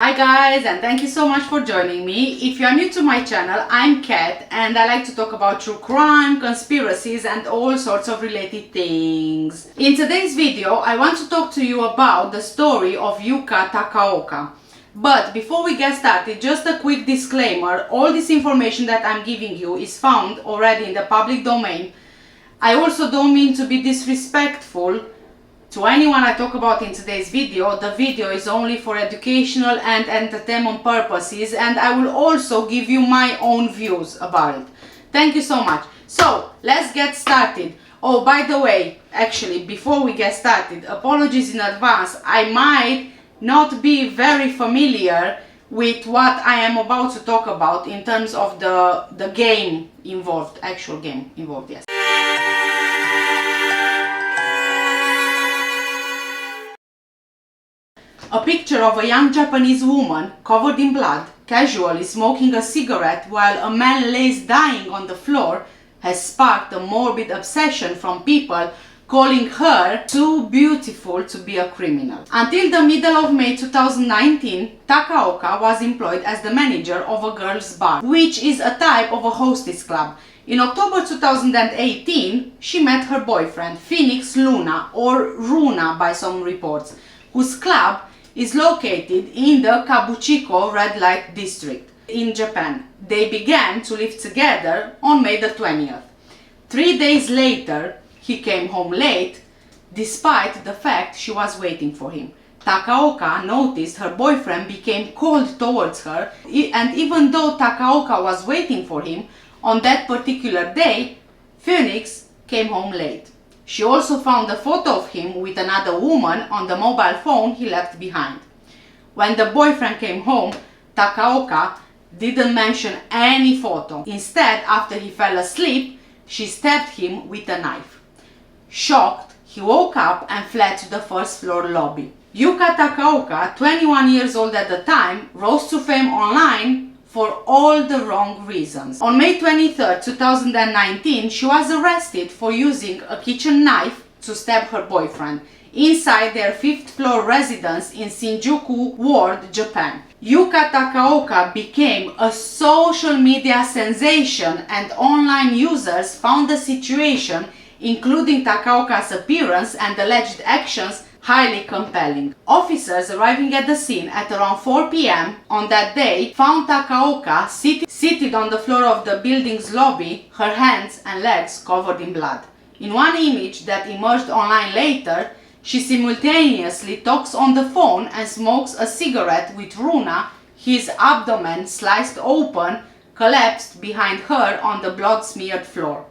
Hi guys, and thank you so much for joining me. If you are new to my channel, I'm Kat and I like to talk about true crime, conspiracies and all sorts of related things. In today's video, I want to talk to you about the story of Yuka Takaoka. But before we get started, just a quick disclaimer, all this information that I'm giving you is found already in the public domain. I also don't mean to be disrespectful to anyone I talk about in today's video. The video is only for educational and entertainment purposes, and I will also give you my own views about it. Thank you so much. So let's get started. Oh, by the way, actually, before we get started, apologies in advance. I might not be very familiar with what I am about to talk about in terms of the game involved, actual game involved, yes. A picture of a young Japanese woman covered in blood, casually smoking a cigarette while a man lays dying on the floor has sparked a morbid obsession from people calling her too beautiful to be a criminal. Until the middle of May 2019, Takaoka was employed as the manager of a girls' bar, which is a type of a hostess club. In October 2018, she met her boyfriend, Phoenix Luna, or Runa by some reports, whose club is located in the Kabukicho red light district in Japan. They began to live together on May the 20th. 3 days later, he came home late, despite the fact she was waiting for him. Takaoka noticed her boyfriend became cold towards her, and even though Takaoka was waiting for him, on that particular day, Phoenix came home late. She also found a photo of him with another woman on the mobile phone he left behind. When the boyfriend came home, Takaoka didn't mention any photo. Instead, after he fell asleep, she stabbed him with a knife. Shocked, he woke up and fled to the first floor lobby. Yuka Takaoka, 21 years old at the time, rose to fame online for all the wrong reasons. On May 23, 2019, she was arrested for using a kitchen knife to stab her boyfriend inside their 5th floor residence in Shinjuku Ward, Japan. Yuka Takaoka became a social media sensation, and online users found the situation, including Takaoka's appearance and alleged actions, highly compelling. Officers arriving at the scene at around 4 p.m. on that day found Takaoka seated on the floor of the building's lobby, her hands and legs covered in blood. In one image that emerged online later, she simultaneously talks on the phone and smokes a cigarette with Runa, his abdomen sliced open, collapsed behind her on the blood-smeared floor.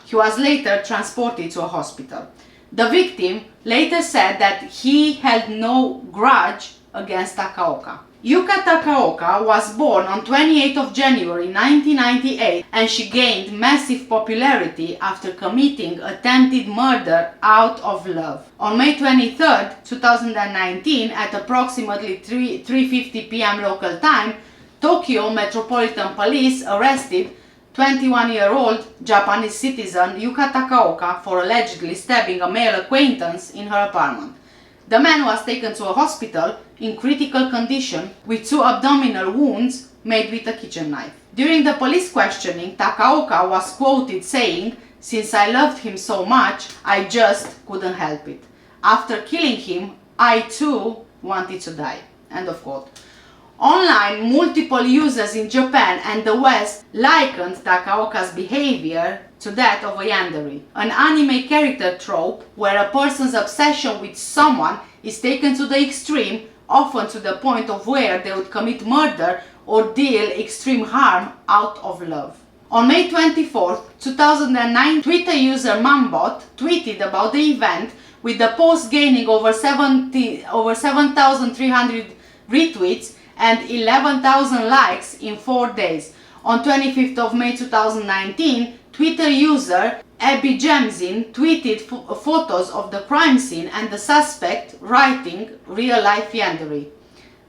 He was later transported to a hospital. The victim later said that he held no grudge against Takaoka. Yuka Takaoka was born on 28th of January 1998, and she gained massive popularity after committing attempted murder out of love. On May 23, 2019, at approximately 3:50 p.m. local time, Tokyo Metropolitan Police arrested 21-year-old Japanese citizen Yuka Takaoka for allegedly stabbing a male acquaintance in her apartment. The man was taken to a hospital in critical condition with 2 abdominal wounds made with a kitchen knife. During the police questioning, Takaoka was quoted saying, "Since I loved him so much, I just couldn't help it. After killing him, I too wanted to die." End of quote. Online, multiple users in Japan and the West likened Takaoka's behavior to that of a Yandere, an anime character trope where a person's obsession with someone is taken to the extreme, often to the point of where they would commit murder or deal extreme harm out of love. On May 24, 2009, Twitter user Mambot tweeted about the event, with the post gaining over 7,300 retweets and 11,000 likes in 4 days. On 25th of May 2019, Twitter user Abby Jamzin tweeted photos of the crime scene and the suspect, writing "Real-life Yandere."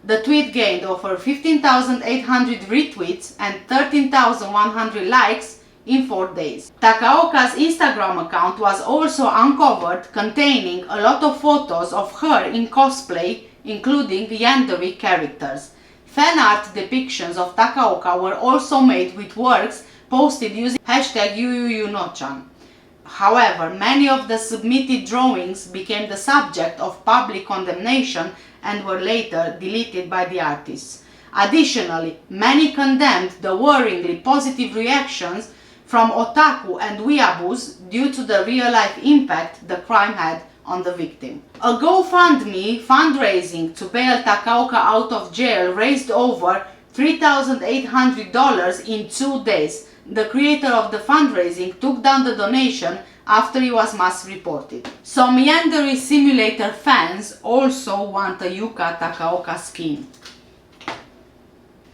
The tweet gained over 15,800 retweets and 13,100 likes in 4 days. Takaoka's Instagram account was also uncovered, containing a lot of photos of her in cosplay, including Yandere characters. Fan art depictions of Takaoka were also made with works posted using #YuYuYuNochan. However, many of the submitted drawings became the subject of public condemnation and were later deleted by the artists. Additionally, many condemned the worryingly positive reactions from otaku and weeaboos due to the real-life impact the crime had on the victim. A GoFundMe fundraising to bail Takaoka out of jail raised over $3,800 in 2 days. The creator of the fundraising took down the donation after it was mass reported. Some Yandere simulator fans also want a Yuka Takaoka skin.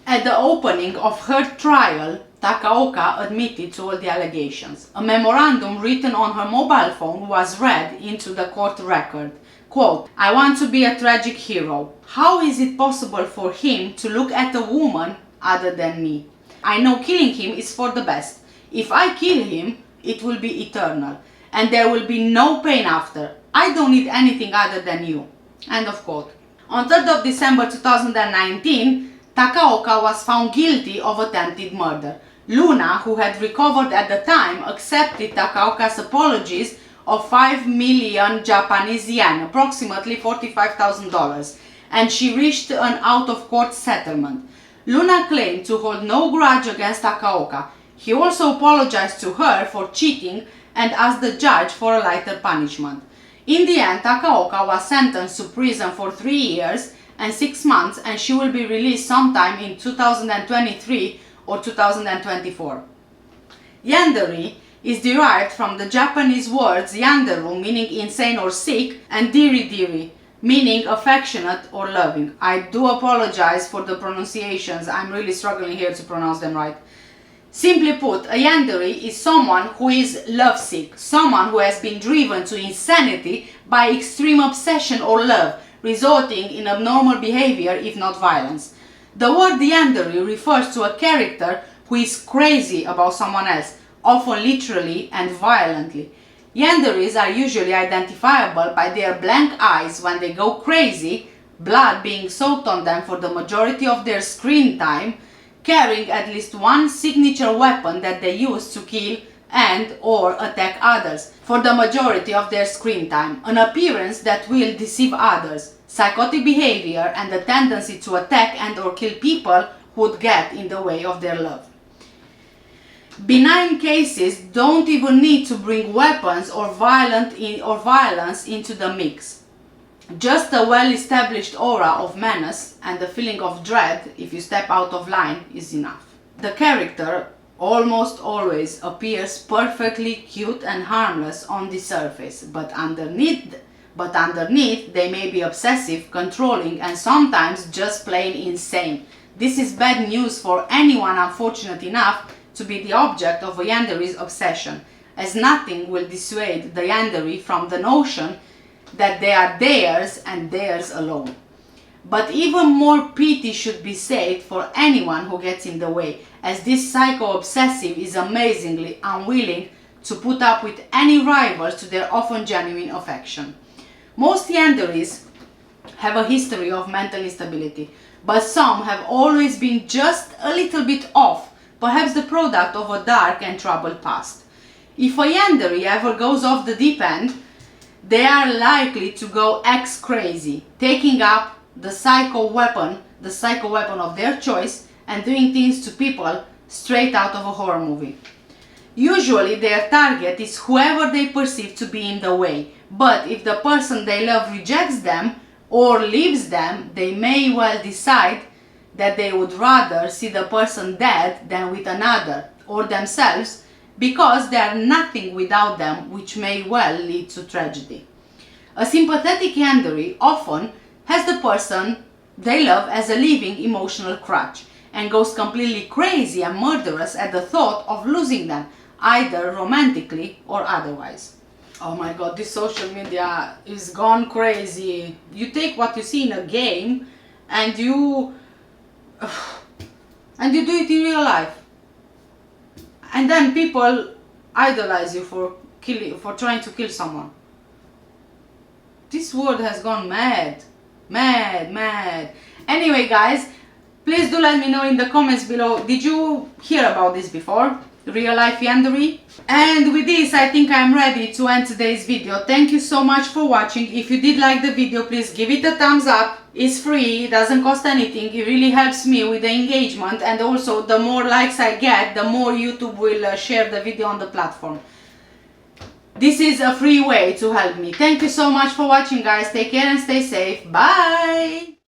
At the opening of her trial, Takaoka admitted to all the allegations. A memorandum written on her mobile phone was read into the court record. Quote, "I want to be a tragic hero. How is it possible for him to look at a woman other than me? I know killing him is for the best. If I kill him, it will be eternal, and there will be no pain after. I don't need anything other than you." End of quote. On 3rd of December 2019, Takaoka was found guilty of attempted murder. Runa, who had recovered at the time, accepted Takaoka's apologies of 5 million Japanese yen, approximately $45,000, and she reached an out-of-court settlement. Runa claimed to hold no grudge against Takaoka. He also apologized to her for cheating and asked the judge for a lighter punishment. In the end, Takaoka was sentenced to prison for 3 years and 6 months, and she will be released sometime in 2023 or 2024. Yandere is derived from the Japanese words yanderu, meaning insane or sick, and diri, meaning affectionate or loving. I do apologize for the pronunciations, I'm really struggling here to pronounce them right. Simply put, a yandere is someone who is lovesick, someone who has been driven to insanity by extreme obsession or love, resulting in abnormal behavior if not violence. The word yandere refers to a character who is crazy about someone else, often literally and violently. Yanderes are usually identifiable by their blank eyes when they go crazy, blood being soaked on them for the majority of their screen time, carrying at least one signature weapon that they use to kill and or attack others for the majority of their screen time, an appearance that will deceive others, psychotic behavior, and the tendency to attack and or kill people who would get in the way of their love. Benign cases don't even need to bring weapons or violence into the mix. Just a well-established aura of menace and the feeling of dread if you step out of line is enough. The character almost always appears perfectly cute and harmless on the surface, but underneath they may be obsessive, controlling, and sometimes just plain insane. This is bad news for anyone unfortunate enough to be the object of a yandere's obsession, as nothing will dissuade the yandere from the notion that they are theirs and theirs alone. But even more pity should be saved for anyone who gets in the way, as this psycho-obsessive is amazingly unwilling to put up with any rivals to their often genuine affection. Most yanderes have a history of mental instability, but some have always been just a little bit off, perhaps the product of a dark and troubled past. If a yandere ever goes off the deep end, they are likely to go X-crazy, taking up the psycho weapon of their choice, and doing things to people straight out of a horror movie. Usually their target is whoever they perceive to be in the way, but if the person they love rejects them or leaves them, they may well decide that they would rather see the person dead than with another, or themselves, because they are nothing without them, which may well lead to tragedy. A sympathetic yandere often has the person they love as a living emotional crutch, and goes completely crazy and murderous at the thought of losing them, either romantically or otherwise. Oh my god, this social media is gone crazy. You take what you see in a game and you do it in real life. And then people idolize you for trying to kill someone. This world has gone mad. Anyway guys, Please do let me know in the comments below, did you hear about this before? Real life Yandere? And with this, I think I'm ready to end today's video. Thank you so much for watching. If you did like the video, please give it a thumbs up. It's free, it doesn't cost anything. It really helps me with the engagement, and also the more likes I get, the more YouTube will share the video on the platform. This is a free way to help me. Thank you so much for watching, guys. Take care and stay safe. Bye!